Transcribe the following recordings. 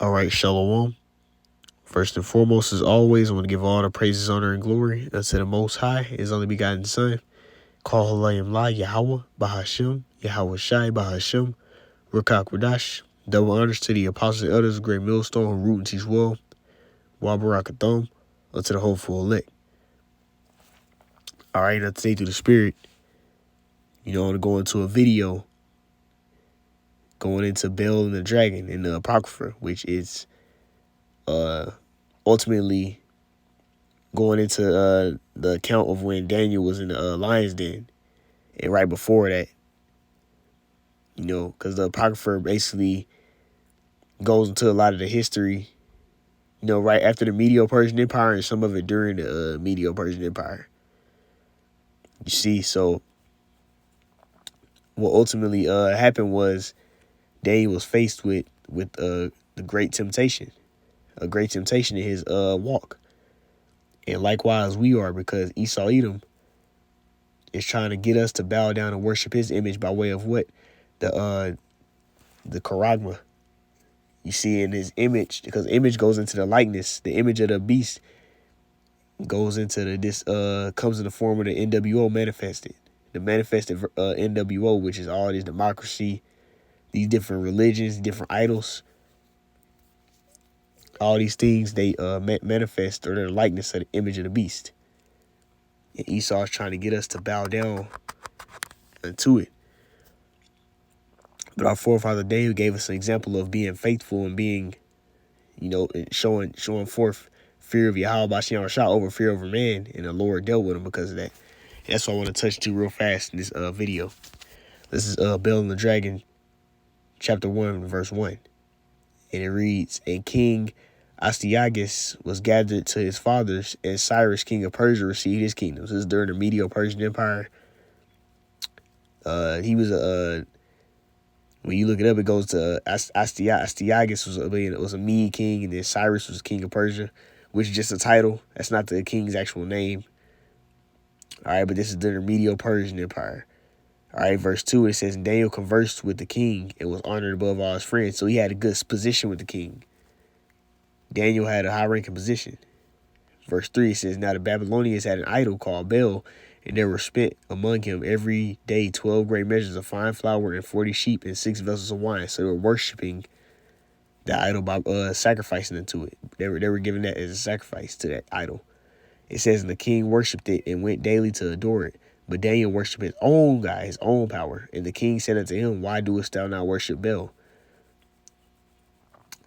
All right, Shalom. First and foremost, as always, I want to give all the praises, honor, and glory unto the Most High, His only begotten Son. Call Halayim La Yahweh, Bahashim, Yahweh Shai, Bahashim, Rukak Radash. Double honors to the apostles and elders, great millstone who root and teach well. Wabarakathom, unto the hopeful elect. All right, now today through the Spirit, I want to go into a video going into Bel and the Dragon in the Apocrypha, which is ultimately going into the account of when Daniel was in the lion's den, and right before that, because the Apocrypha basically goes into a lot of the history, right after the Medo-Persian Empire and some of it during the Medo-Persian Empire. You see, so what ultimately happened was Daniel was faced with the great temptation, a great temptation in his walk. And likewise we are, because Esau Edom is trying to get us to bow down and worship his image by way of what? The charagma. You see, in his image, because image goes into the likeness, the image of the beast goes into comes in the form of the NWO manifested. The manifested NWO, which is all this democracy, these different religions, different idols, all these things, they manifest, or their likeness of the image of the beast. And Esau is trying to get us to bow down unto it. But our forefather Daniel gave us an example of being faithful and being, showing forth fear of Yahweh Bashim Rashah over fear over man, and the Lord dealt with him because of that. And that's what I want to touch to real fast in this video. This is Bel and the Dragon, chapter 1, verse 1. And it reads, "And King Astyages was gathered to his fathers, and Cyrus, king of Persia, received his kingdom." This is during the Medo-Persian Empire. He was when you look it up, it goes to Astyages was a Mede king, and then Cyrus was king of Persia, which is just a title. That's not the king's actual name. All right, but this is during the Medo-Persian Empire. All right, verse 2, it says, "Daniel conversed with the king and was honored above all his friends." So he had a good position with the king. Daniel had a high-ranking position. Verse 3, it says, "Now the Babylonians had an idol called Bel, and there were spent among him every day 12 great measures of fine flour and 40 sheep and 6 vessels of wine." So they were worshiping the idol by sacrificing into it. They were giving that as a sacrifice to that idol. It says, "And the king worshipped it and went daily to adore it. But Daniel worshipped his own God, his own power. And the king said unto him, Why doest thou not worship Bel?"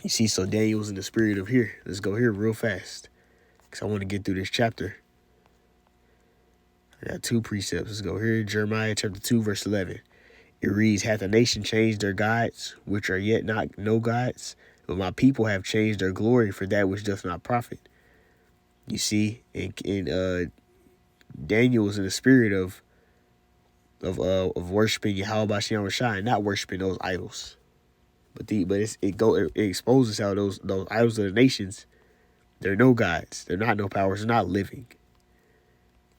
You see, so Daniel was in the spirit of here. Let's go here real fast, because I want to get through this chapter. I got 2 precepts. Let's go here. Jeremiah chapter 2, verse 11. It reads, "Hath a nation changed their gods, which are yet not no gods? But my people have changed their glory for that which doth not profit." You see, and Daniel was in the spirit of worshiping Yahweh Bashim Rashah, and not worshiping those idols. But it exposes how those idols of the nations, they're no gods, they're not no powers, they're not living.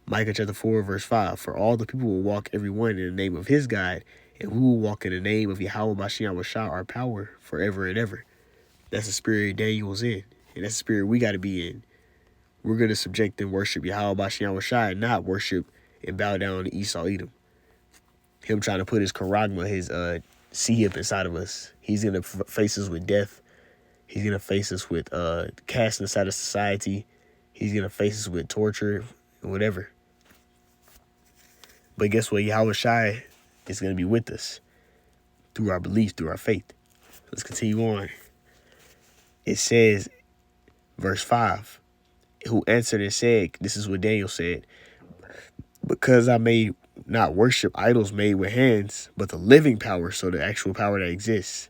Micah chapter 4, verse 5, "For all the people will walk every one in the name of his God, and we will walk in the name of Yahweh Bashim Rashah, our power, forever and ever." That's the spirit Daniel was in, and that's the spirit we got to be in. We're going to subject and worship Yahweh Bashim Rashah, and not worship and bow down to Esau Edom. Him trying to put his charagma, his C-hip inside of us. He's going to face us with death. He's going to face us with casting us out of society. He's going to face us with torture and whatever. But guess what? Yahweh Shai is going to be with us through our belief, through our faith. Let's continue on. It says, verse 5, "Who answered and said," this is what Daniel said, "Because I may not worship idols made with hands, but the living power," so the actual power that exists,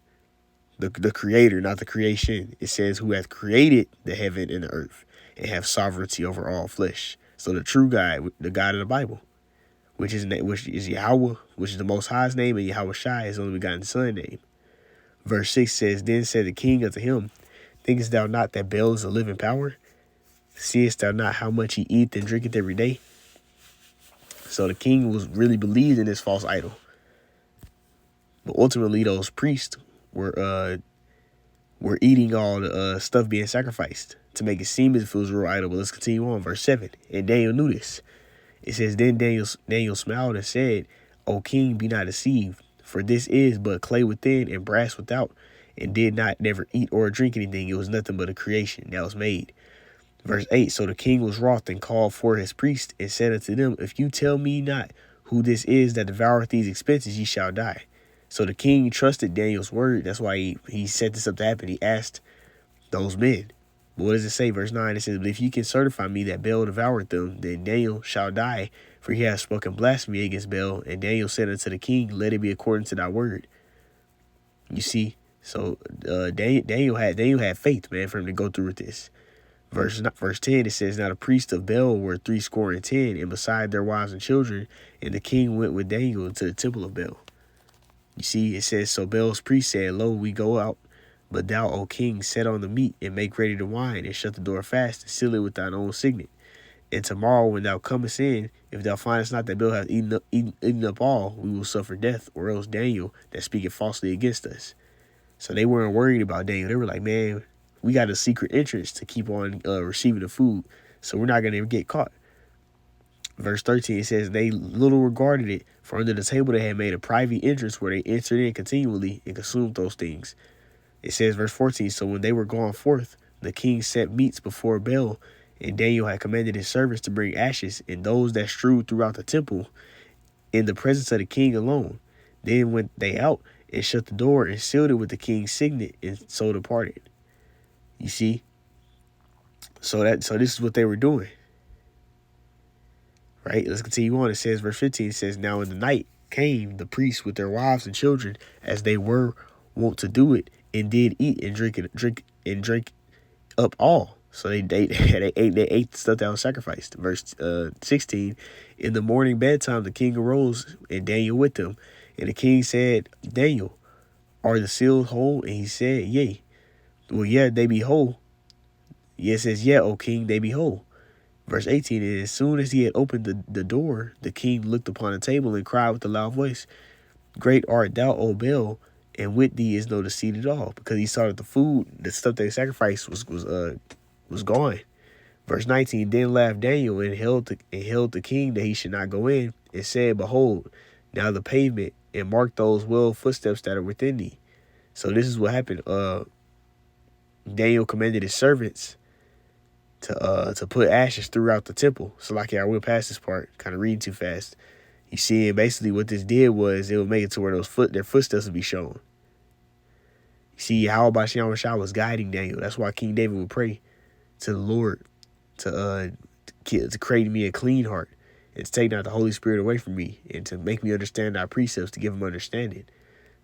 the creator, not the creation. It says, "Who hath created the heaven and the earth, and have sovereignty over all flesh." So the true God, the God of the Bible, which is Yahweh, which is the Most High's name, and Yahweh Shai, his only begotten Son name. Verse 6 says, "Then said the king unto him, Thinkest thou not that Bel is a living power? Seest thou not how much he eateth and drinketh every day?" So the king was really believed in this false idol. But ultimately, those priests were were eating all the stuff being sacrificed to make it seem as if it was a real idol. But let's continue on. Verse 7. And Daniel knew this. It says, Then Daniel smiled and said, O king, be not deceived, for this is but clay within and brass without, and did not never eat or drink anything. It was nothing but a creation that was made. Verse 8. So the king was wroth and called for his priests and said unto them, If you tell me not who this is that devoureth these expenses, ye shall die. So the king trusted Daniel's word. That's why he set this up to happen. He asked those men. But what does it say? Verse 9, it says, But if ye can certify me that Baal devoured them, then Daniel shall die, for he hath spoken blasphemy against Baal. And Daniel said unto the king, Let it be according to thy word. You see, so Daniel had faith, man, for him to go through with this. Verse 10, it says, Now the priests of Baal were 70, and beside their wives and children, and the king went with Daniel into the temple of Baal. You see, it says, So Baal's priest said, Lo, we go out, but thou, O king, set on the meat, and make ready the wine, and shut the door fast, and seal it with thine own signet. And tomorrow when thou comest in, if thou findest not that Baal hath eaten up all, we will suffer death, or else Daniel that speaketh falsely against us. So they weren't worried about Daniel. They were like, man, we got a secret entrance to keep on receiving the food, so we're not going to get caught. Verse 13, it says, They little regarded it, for under the table they had made a private entrance where they entered in continually and consumed those things. It says, verse 14, So when they were gone forth, the king set meats before Baal, and Daniel had commanded his servants to bring ashes, and those that strewed throughout the temple, in the presence of the king alone. Then went they out and shut the door and sealed it with the king's signet, and so departed. You see? So this is what they were doing. Right? Let's continue on. It says, verse 15, it says, Now in the night came the priests with their wives and children, as they were wont to do it, and did eat and drink up all. So they ate the stuff that was sacrificed. Verse 16, in the morning bedtime the king arose, and Daniel with them. And the king said, Daniel, are the seals whole? And he said, Yea. Well, yeah, they be whole. Yeah, it says, Yeah, O king, they be whole. Verse 18, and as soon as he had opened the door, the king looked upon the table and cried with a loud voice, Great art thou, O Baal, and with thee is no deceit at all. Because he saw that the food, the stuff they sacrificed was gone. Verse 19, then laughed Daniel and held the king that he should not go in, and said, Behold, now the pavement, and mark those well footsteps that are within thee. So this is what happened. Daniel commanded his servants to put ashes throughout the temple. So like, I went past this part, kind of reading too fast. You see, and basically what this did was it would make it to where their footsteps would be shown. You see, how Bashan was guiding Daniel. That's why King David would pray to the Lord to create me a clean heart, and to take not the Holy Spirit away from me, and to make me understand thy precepts, to give him understanding.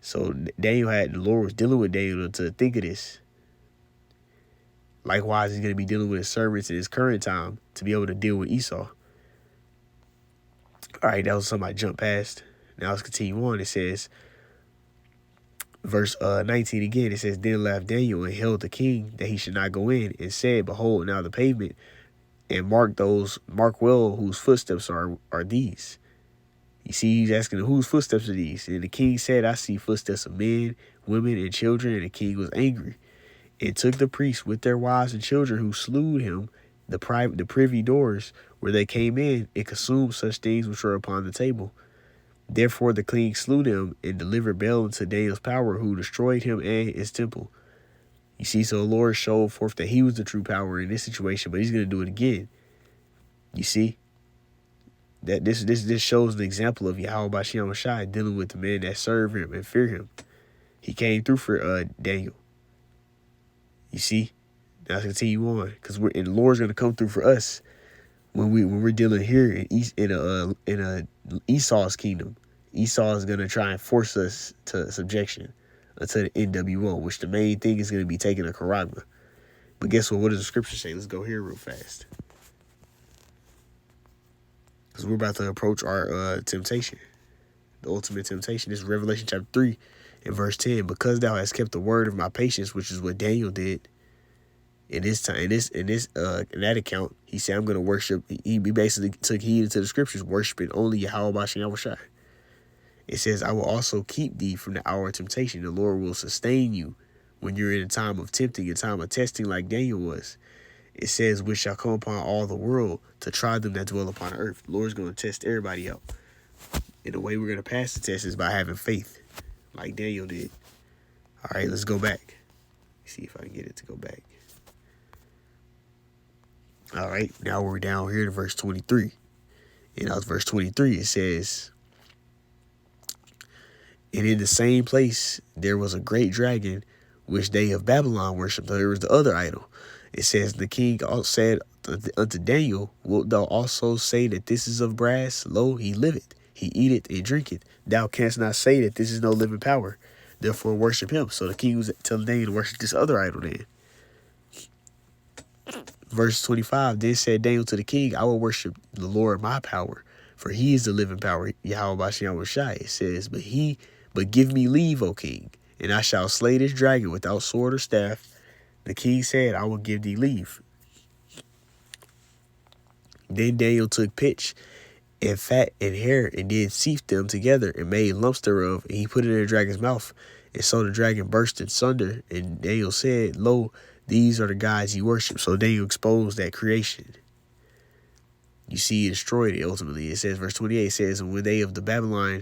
So the Lord was dealing with Daniel to think of this. Likewise, he's going to be dealing with his servants in his current time to be able to deal with Esau. All right, that was something I jumped past. Now let's continue on. It says, verse 19 again, it says, Then laughed Daniel and held the king that he should not go in, and said, Behold, now the pavement, and mark well whose footsteps are these. You see, he's asking whose footsteps are these. And the king said, I see footsteps of men, women, and children. And the king was angry, and took the priests with their wives and children who slew him, the privy doors where they came in, and consumed such things which were upon the table. Therefore the king slew them, and delivered Baal into Daniel's power, who destroyed him and his temple. You see, so the Lord showed forth that he was the true power in this situation, but he's going to do it again. You see, that this shows an example of Yahweh Bashem Mashai dealing with the men that serve him and fear him. He came through for Daniel. You see, now let's continue on, because the Lord's going to come through for us when we're dealing here in Esau's kingdom. Esau is going to try and force us to subjection to the NWO, which the main thing is going to be taking a charagma. But guess what? What does the scripture say? Let's go here real fast, because we're about to approach our temptation, the ultimate temptation. This is Revelation chapter 3 and verse 10. Because thou hast kept the word of my patience, which is what Daniel did. In that account, he said, I'm going to worship. He basically took heed to the scriptures, worshiping only Yahweh Bashem Yahushai. It says, I will also keep thee from the hour of temptation. The Lord will sustain you when you're in a time of tempting, a time of testing like Daniel was. It says, which shall come upon all the world to try them that dwell upon earth. The Lord's going to test everybody out. And the way we're going to pass the test is by having faith, like Daniel did. All right, let's go back. See if I can get it to go back. All right, now we're down here to verse 23. And out verse 23, it says, and in the same place there was a great dragon, which they of Babylon worshipped. So there was the other idol. It says, the king said unto Daniel, wilt thou also say that this is of brass? Lo, he liveth, he eateth and drinketh. Thou canst not say that this is no living power. Therefore worship him. So the king was telling Daniel to worship this other idol then. Verse 25, then said Daniel to the king, I will worship the Lord my power, for he is the living power. Yahweh Bashem Shai. It says, but give me leave, O king, and I shall slay this dragon without sword or staff. The king said, I will give thee leave. Then Daniel took pitch and fat and hair, and did seethe them together, and made lumps thereof, and he put it in the dragon's mouth. And so the dragon burst in sunder, and Daniel said, lo, these are the gods ye worship. So Daniel exposed that creation. You see, he destroyed it ultimately. It says, verse 28, it says, and when they of Babylon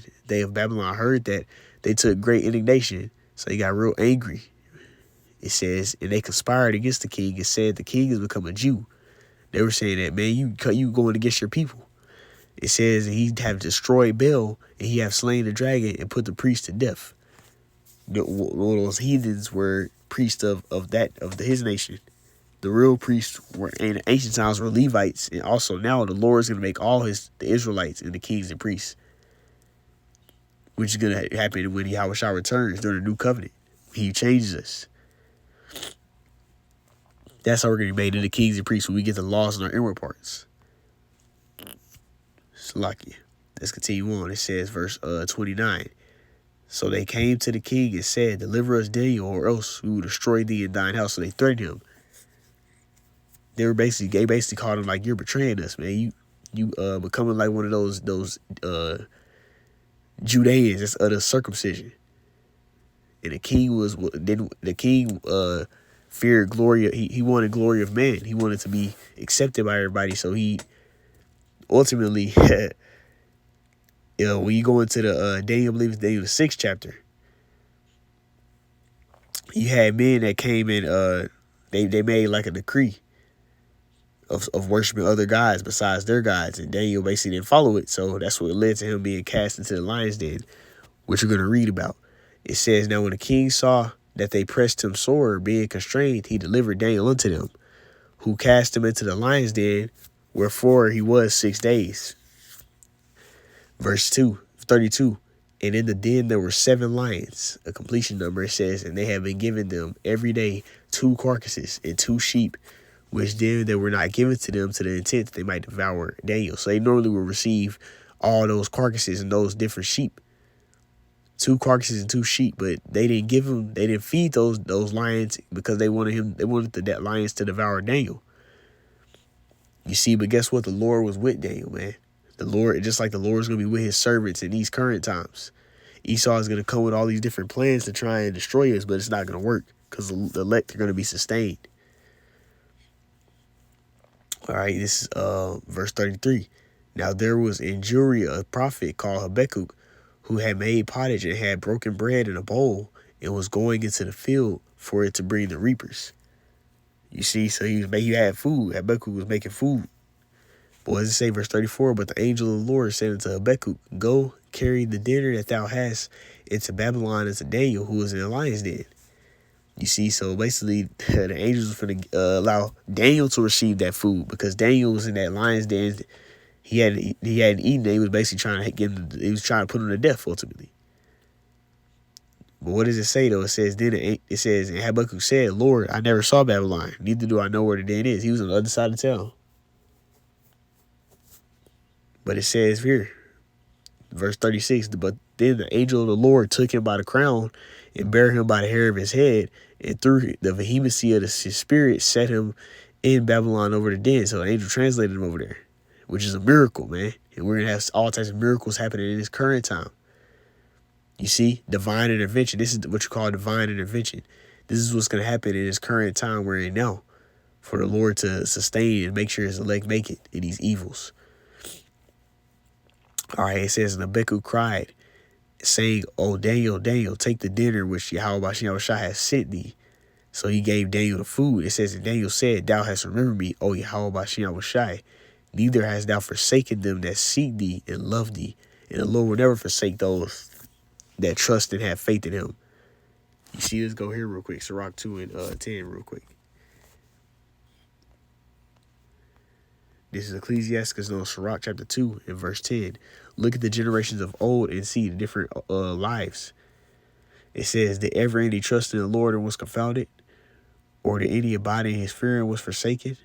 heard that, they took great indignation. So he got real angry. It says, and they conspired against the king and said, the king has become a Jew. They were saying that, man, you going against your people. It says that he have destroyed Baal, and he have slain the dragon and put the priest to death. One of those heathens were priests of his nation. The real priests were in ancient times were Levites, and also now the Lord is going to make all the Israelites and the kings and priests, which is going to happen when Yahweh returns during the new covenant. He changes us. That's how we're going to be made into kings and priests when we get the laws in our inward parts. Salakia. Let's continue on. It says, verse 29. So they came to the king and said, deliver us Daniel, or else we will destroy thee and thine house. So they threatened him. They basically called him like, you're betraying us, man. You becoming like one of those Judeans that's of the circumcision. And the king feared glory. He wanted glory of man. He wanted to be accepted by everybody. So he ultimately, when you go into the Daniel, I believe it's Daniel the 6th chapter, you had men that came in. They made like a decree of worshiping other gods besides their gods, and Daniel basically didn't follow it. So that's what led to him being cast into the lion's den, which we're going to read about. It says, now when the king saw that they pressed him sore, being constrained, he delivered Daniel unto them, who cast him into the lion's den, wherefore he was 6 days. Verse 32. And in the den there were 7 lions, a completion number. It says, and they have been given them every day 2 carcasses and 2 sheep, which then they were not given to them to the intent that they might devour Daniel. So they normally would receive all those carcasses and those different sheep. 2 carcasses and 2 sheep, but they didn't feed those lions because they wanted the lions to devour Daniel. You see, but guess what? The Lord was with Daniel, man. The Lord, just like the Lord is going to be with his servants in these current times. Esau is going to come with all these different plans to try and destroy us, but it's not going to work because the elect are going to be sustained. All right, this is verse 33. Now there was in Judea a prophet called Habakkuk, who had made pottage and had broken bread in a bowl and was going into the field for it to bring the reapers. You see, so he had food. Habakkuk was making food. But what does it say, verse 34? But the angel of the Lord said unto Habakkuk, go carry the dinner that thou hast into Babylon unto Daniel, who is in the lion's den. You see, so basically the angels were going to allow Daniel to receive that food because Daniel was in that lion's den. He hadn't eaten. He was basically trying to put him to death ultimately. But what does it say though? It says, and Habakkuk said, Lord, I never saw Babylon, neither do I know where the den is. He was on the other side of town. But it says here, verse 36, but then the angel of the Lord took him by the crown and bare him by the hair of his head, and through the vehemency of his spirit set him in Babylon over the den. So the angel translated him over there, which is a miracle, man. And we're going to have all types of miracles happening in this current time. You see, divine intervention. This is what you call divine intervention. This is what's going to happen in this current time we're in now, for the Lord to sustain and make sure his elect make it in these evils. All right, it says, and Habakkuk cried, saying, "O Daniel, Daniel, take the dinner which Yahweh Shai has sent thee." So he gave Daniel the food. It says, and Daniel said, "Thou hast remembered me, O Yahweh Shai. Neither hast thou forsaken them that seek thee and love thee." And the Lord will never forsake those that trust and have faith in him. You see, let's go here real quick. Sirach 2 and 10 real quick. This is Ecclesiastes, no, Sirach chapter 2 and verse 10. Look at the generations of old and see the different lives. It says, did ever any trust in the Lord and was confounded? Or did any abide in his fear and was forsaken?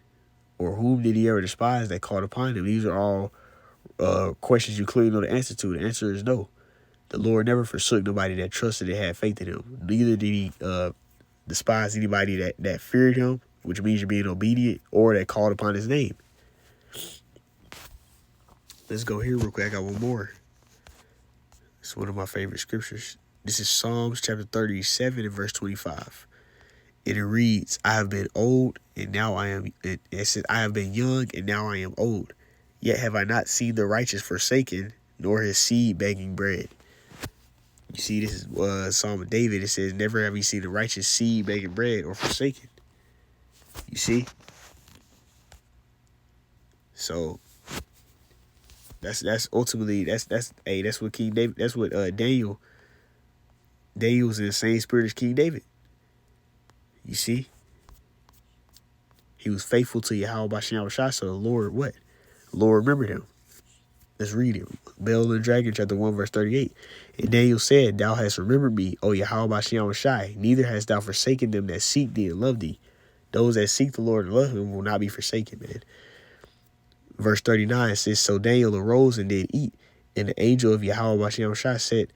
Or whom did he ever despise that called upon him? These are all questions you clearly know the answer to. The answer is no. The Lord never forsook nobody that trusted and had faith in him. Neither did he despise anybody that feared him, which means you're being obedient, or that called upon his name. Let's go here real quick. I got one more. It's one of my favorite scriptures. This is Psalms chapter 37 and verse 25. And it reads, I have been old and now I am, it says, I have been young and now I am old. Yet have I not seen the righteous forsaken, nor his seed begging bread. You see, this is Psalm of David. It says, never have you seen the righteous seed begging bread or forsaken. You see? So that's ultimately that's what King David, that's what Daniel was in the same spirit as King David. You see? He was faithful to Yahweh Shai, so the Lord what? The Lord remembered him. Let's read it. Bel and the Dragon, chapter 1, verse 38. And Daniel said, thou hast remembered me, O Yahweh Shai, neither hast thou forsaken them that seek thee and love thee. Those that seek the Lord and love him will not be forsaken, man. Verse 39 says, so Daniel arose and did eat, and the angel of Yahweh Shai said,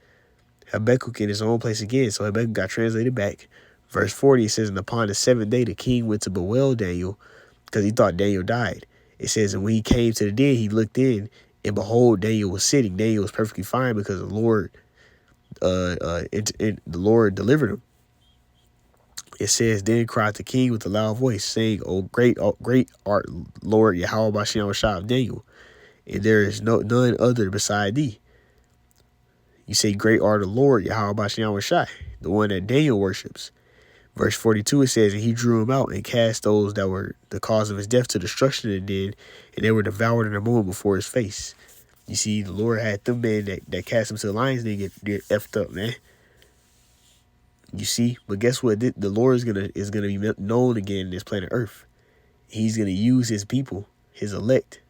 Habakkuk in his own place again. So Habakkuk got translated back. Verse 40, it says, and upon the seventh day, the king went to bewail Daniel because he thought Daniel died. It says, and when he came to the den, he looked in, and behold, Daniel was sitting. Daniel was perfectly fine because the Lord, the Lord delivered him. It says, then cried the king with a loud voice, saying, great art, Lord Yahweh Shai of Daniel, and there is none other beside thee. You say, great art the Lord Yahweh Shai, the one that Daniel worships. Verse 42, it says, and he drew him out and cast those that were the cause of his death to destruction and den, and they were devoured in a moment before his face. You see, the Lord had them men that cast him to the lions, they get effed up, man. You see, but guess what? The Lord is gonna be known again in this planet Earth. He's gonna use his people, his elect,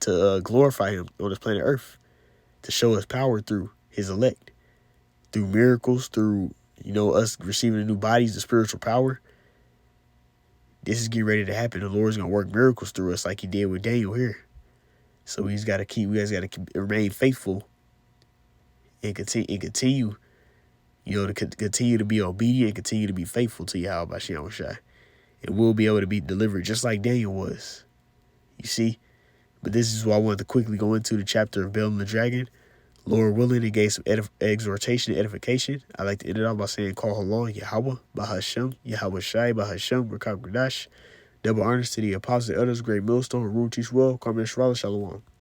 to glorify him on this planet Earth, to show his power through his elect, through miracles, through us receiving the new bodies, the spiritual power. This is getting ready to happen. The Lord's gonna work miracles through us, like he did with Daniel here. So we guys got to remain faithful and continue. To continue to be obedient and continue to be faithful to Yahweh Shai. And we'll be able to be delivered just like Daniel was. You see? But this is why I wanted to quickly go into the chapter of Bel and the Dragon. Lord willing, it gave some exhortation and edification. I like to end it off by saying, Call Halon, Yahweh, Bahashem, Yahweh Shai, Bahashem, Rakab Gradash. Double honors to the apostles and others, great millstone, rule teach well, Carmen Shalom.